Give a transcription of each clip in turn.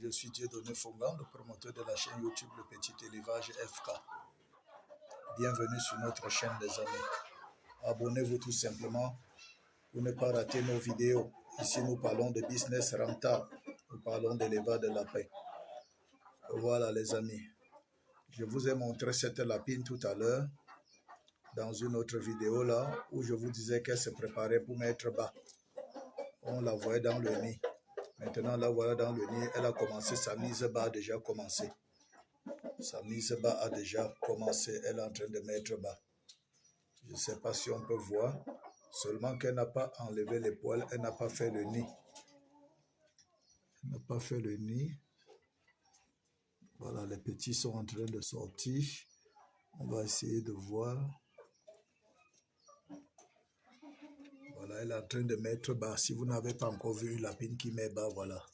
Je suis Dieudonné Fongan, le promoteur de la chaîne YouTube Le Petit Élevage FK. Bienvenue sur notre chaîne, les amis. Abonnez-vous tout simplement pour ne pas rater nos vidéos. Ici, nous parlons de business rentable. Nous parlons d'élevage de lapins. Voilà, les amis. Je vous ai montré cette lapine tout à l'heure dans une autre vidéo là où je vous disais qu'elle se préparait pour mettre bas. On la voyait dans le nid. Maintenant, la voilà dans le nid. Elle a commencé, sa mise bas a déjà commencé. Sa mise bas a déjà commencé. Elle est en train de mettre bas. Je ne sais pas si on peut voir. Seulement qu'elle n'a pas enlevé les poils. Elle n'a pas fait le nid. Elle n'a pas fait le nid. Voilà, les petits sont en train de sortir. On va essayer de voir. Voilà, elle est en train de mettre bas. Si vous n'avez pas encore vu une lapine qui met bas, voilà.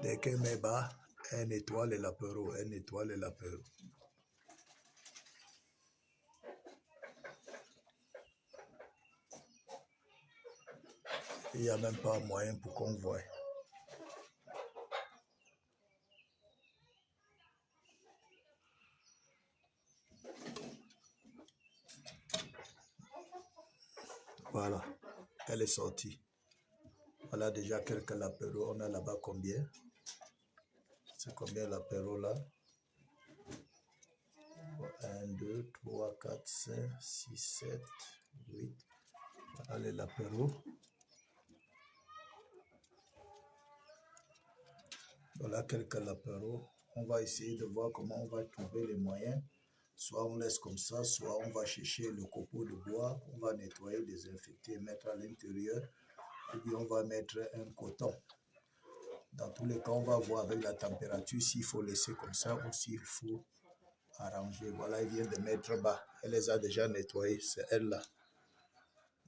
Dès qu'elle met bas, elle nettoie les lapereaux. Elle nettoie les lapereaux. Il n'y a même pas moyen pour qu'on voie. Voilà, elle est sortie. Voilà déjà quelques lapereaux. On a là-bas combien? C'est combien l'apéro là? 1, 2, 3, 4, 5, 6, 7, 8. Voilà les lapéros. Voilà quelques lapéros. On va essayer de voir comment on va trouver les moyens. Soit on laisse comme ça, soit on va chercher le copeau de bois, on va nettoyer, désinfecter, mettre à l'intérieur. Et puis on va mettre un coton. Dans tous les cas, on va voir avec la température s'il faut laisser comme ça ou s'il faut arranger. Voilà, elle vient de mettre bas. Elle les a déjà nettoyés, c'est elle là.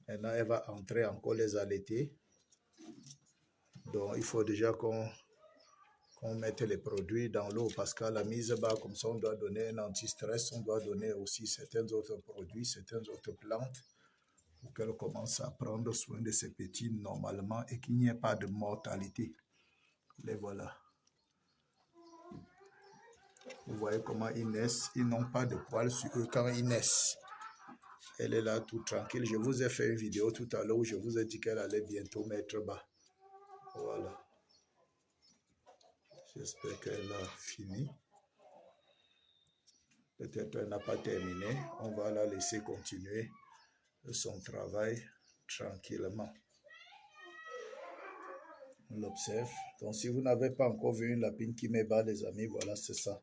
Maintenant, elle va entrer encore les allaiter. Donc, il faut déjà qu'on mette les produits dans l'eau parce qu'à la mise bas, comme ça, on doit donner un anti-stress. On doit donner aussi certains autres produits, certaines autres plantes pour qu'elle commence à prendre soin de ses petits normalement et qu'il n'y ait pas de mortalité. Les voilà. Vous voyez comment ils naissent. Ils n'ont pas de poils sur eux quand ils naissent. Elle est là tout tranquille. Je vous ai fait une vidéo tout à l'heure où je vous ai dit qu'elle allait bientôt mettre bas. Voilà. J'espère qu'elle a fini. Peut-être qu'elle n'a pas terminé. On va la laisser continuer son travail tranquillement. On l'observe. Donc, si vous n'avez pas encore vu une lapine qui met bas, les amis, voilà, c'est ça.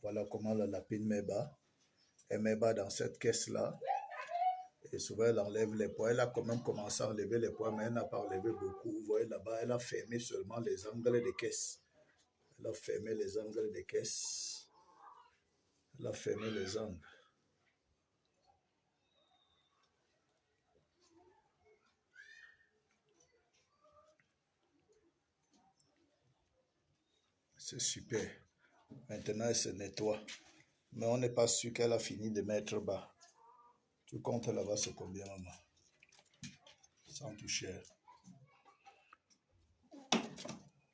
Voilà comment la lapine met bas. Elle met bas dans cette caisse-là. Et souvent, elle enlève les poids. Elle a quand même commencé à enlever les poids, mais elle n'a pas enlevé beaucoup. Vous voyez là-bas, elle a fermé seulement les angles des caisses. Elle a fermé les angles des caisses. Elle a fermé les angles. C'est super. Maintenant, elle se nettoie. Mais on n'est pas sûr qu'elle a fini de mettre bas. Tu comptes là-bas, c'est combien, maman? Sans toucher.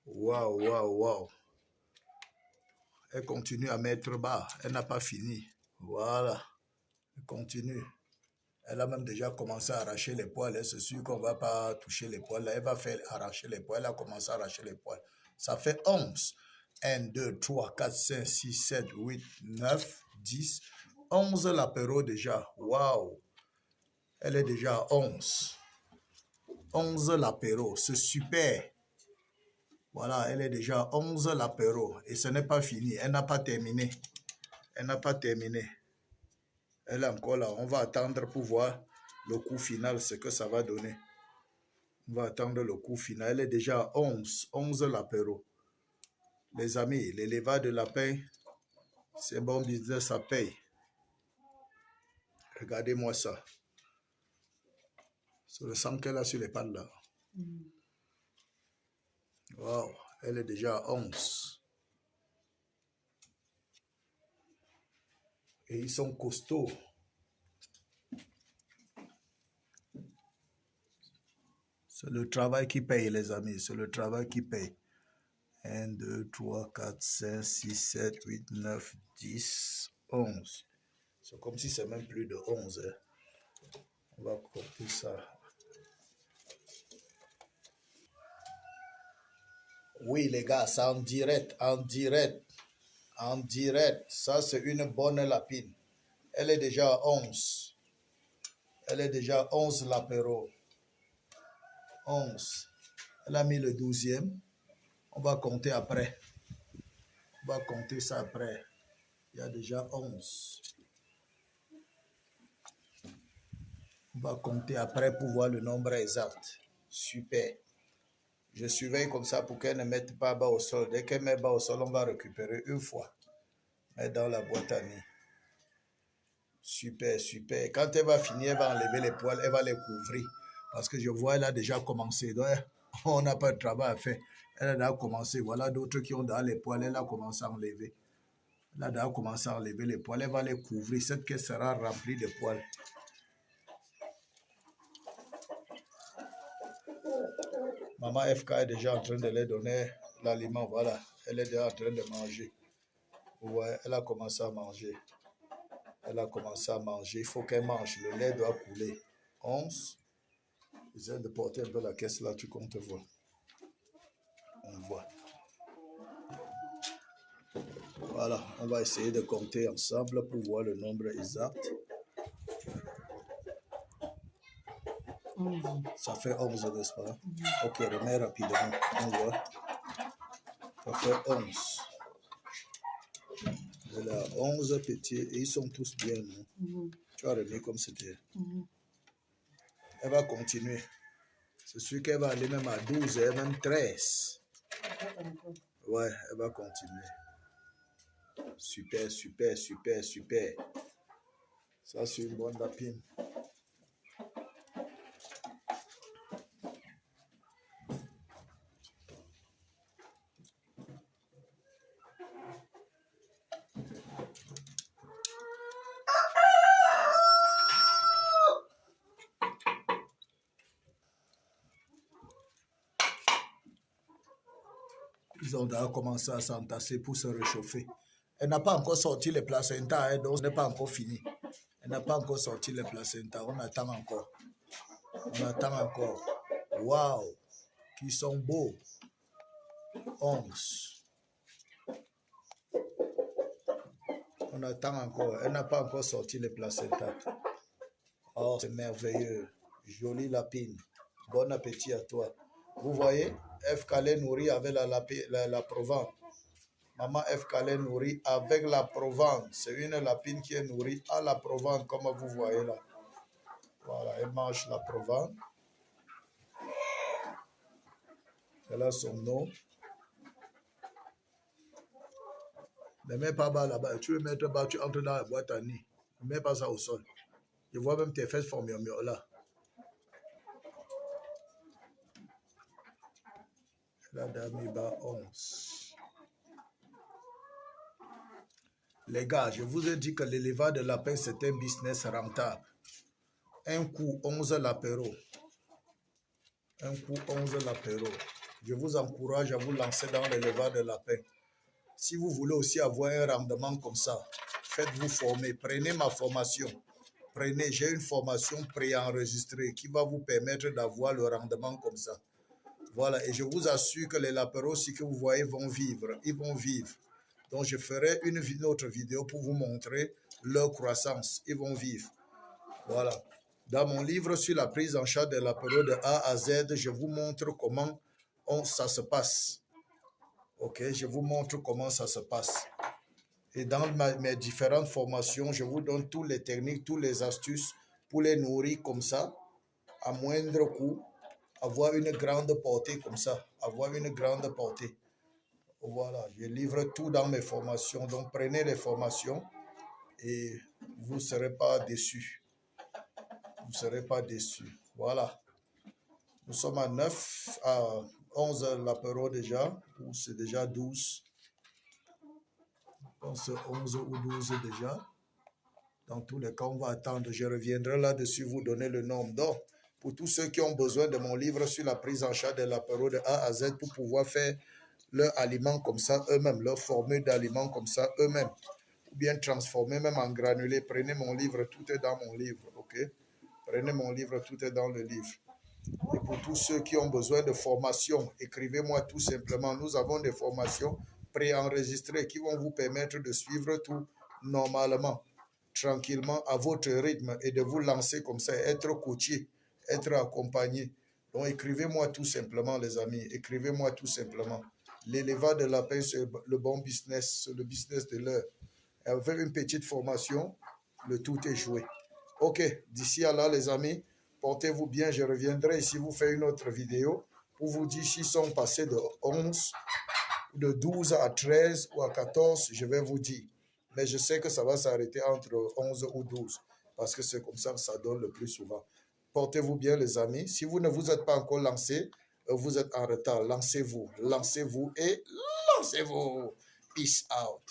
Waouh, waouh, waouh. Elle continue à mettre bas. Elle n'a pas fini. Voilà. Elle continue. Elle a même déjà commencé à arracher les poils. C'est sûr qu'on ne va pas toucher les poils. Elle va faire arracher les poils. Elle a commencé à arracher les poils. Ça fait 11. 1, 2, 3, 4, 5, 6, 7, 8, 9, 10. 11 lapéros déjà. Waouh. Elle est déjà à 11. 11 lapéros. C'est super. Voilà, elle est déjà à 11 lapéros. Et ce n'est pas fini. Elle n'a pas terminé. Elle n'a pas terminé. Elle est encore là. On va attendre pour voir le coup final, ce que ça va donner. On va attendre le coup final. Elle est déjà à 11 lapéros. Les amis, l'élevage de lapin, c'est bon business, ça paye. Regardez-moi ça. C'est le sang qu'elle a sur les pattes là. Wow, elle est déjà à 11. Et ils sont costauds. C'est le travail qui paye, les amis. C'est le travail qui paye. 1, 2, 3, 4, 5, 6, 7, 8, 9, 10, 11. C'est comme si c'est même plus de 11. Hein. On va compter ça. Oui, les gars, c'est en direct, en direct, en direct. Ça, c'est une bonne lapine. Elle est déjà à 11. Elle est déjà à 11 l'apéro. 11. Elle a mis le 12e. On va compter après. On va compter ça après. Il y a déjà 11. On va compter après pour voir le nombre exact. Super. Je surveille comme ça pour qu'elle ne mette pas bas au sol. Dès qu'elle met bas au sol, on va récupérer une fois. Mettre dans la boîte à nuit. Super, super. Quand elle va finir, elle va enlever les poils, elle va les couvrir. Parce que je vois, elle a déjà commencé. Donc, on n'a pas de travail à faire. Elle a déjà commencé. Voilà d'autres qui ont dans les poils, elle a commencé à enlever. Elle a déjà commencé à enlever les poils. Elle va les couvrir. Cette caisse sera remplie de poils. Maman FK est déjà en train de leur donner l'aliment. Voilà. Elle est déjà en train de manger. Ouais, elle a commencé à manger. Elle a commencé à manger. Il faut qu'elle mange. Le lait doit couler. 11. J'essaie de porter un peu la caisse là, tu comptes voir. On voit. Voilà, on va essayer de compter ensemble pour voir le nombre exact. Ça fait 11, n'est-ce pas? Ok, remets rapidement. On voit. Ça fait 11. Elle a 11 petits et ils sont tous bien, non? Tu as remis comme c'était. Elle va continuer. C'est sûr qu'elle va aller même à 12 et même 13. Ouais, elle va continuer. Super, super, super, super. Ça, c'est une bonne lapine. Ils ont déjà commencé à s'entasser pour se réchauffer. Elle n'a pas encore sorti les placentas, hein, donc ce n'est pas encore fini. Elle n'a pas encore sorti les placentas. On attend encore. On attend encore. Waouh! Qui sont beaux. 11. On attend encore. Elle n'a pas encore sorti les placentas. Oh, c'est merveilleux. Jolie lapine. Bon appétit à toi. Vous voyez, FK les nourrit avec la Provence. Maman FK les nourrit avec la Provence. C'est une lapine qui est nourrie à la Provence, comme vous voyez là. Voilà, elle mange la Provence. Elle a son nom. Ne mets pas bas là-bas. Tu veux mettre bas, tu entres dans la boîte à nuit. Ne mets pas ça au sol. Je vois même tes fesses font mieux là. La dame bas 11. Les gars, je vous ai dit que l'élevage de lapin, c'est un business rentable. Un coup, 11 l'apéro. Un coup, 11 l'apéro. Je vous encourage à vous lancer dans l'élevage de lapin. Si vous voulez aussi avoir un rendement comme ça, faites-vous former. Prenez ma formation. Prenez, j'ai une formation préenregistrée qui va vous permettre d'avoir le rendement comme ça. Voilà, et je vous assure que les lapéros aussi que vous voyez vont vivre. Ils vont vivre. Donc, je ferai une autre vidéo pour vous montrer leur croissance. Ils vont vivre. Voilà. Dans mon livre sur la prise en charge des lapéros de A à Z, je vous montre comment ça se passe. Ok, je vous montre comment ça se passe. Et dans mes différentes formations, je vous donne toutes les techniques, toutes les astuces pour les nourrir comme ça, à moindre coût, avoir une grande portée comme ça, avoir une grande portée. Voilà, je livre tout dans mes formations. Donc, prenez les formations et vous ne serez pas déçus. Vous ne serez pas déçus. Voilà. Nous sommes à 9, à 11 l'apéro déjà, ou c'est déjà 12. Je pense 11 ou 12 déjà. Dans tous les cas, on va attendre. Je reviendrai là-dessus, vous donner le nombre. Donc, Pour tous ceux qui ont besoin de mon livre sur la prise en charge de l'apéro de A à Z pour pouvoir faire leur aliment comme ça eux-mêmes, leur formule d'aliments comme ça eux-mêmes, ou bien transformer même en granulés. Prenez mon livre, tout est dans mon livre, ok? Prenez mon livre, tout est dans le livre. Et pour tous ceux qui ont besoin de formation, écrivez-moi tout simplement. Nous avons des formations préenregistrées qui vont vous permettre de suivre tout normalement, tranquillement, à votre rythme et de vous lancer comme ça, être coaché, être accompagné. Donc écrivez-moi tout simplement, les amis. Écrivez-moi tout simplement. L'élevage de lapin, c'est le bon business, c'est le business de l'heure. Avec une petite formation, le tout est joué. Ok, d'ici à là, les amis, portez-vous bien. Je reviendrai ici vous faire une autre vidéo pour vous dire s'ils sont passés de 11, de 12 à 13 ou à 14, je vais vous dire. Mais je sais que ça va s'arrêter entre 11 ou 12 parce que c'est comme ça que ça donne le plus souvent. Portez-vous bien, les amis. Si vous ne vous êtes pas encore lancé, vous êtes en retard. Lancez-vous et lancez-vous. Peace out.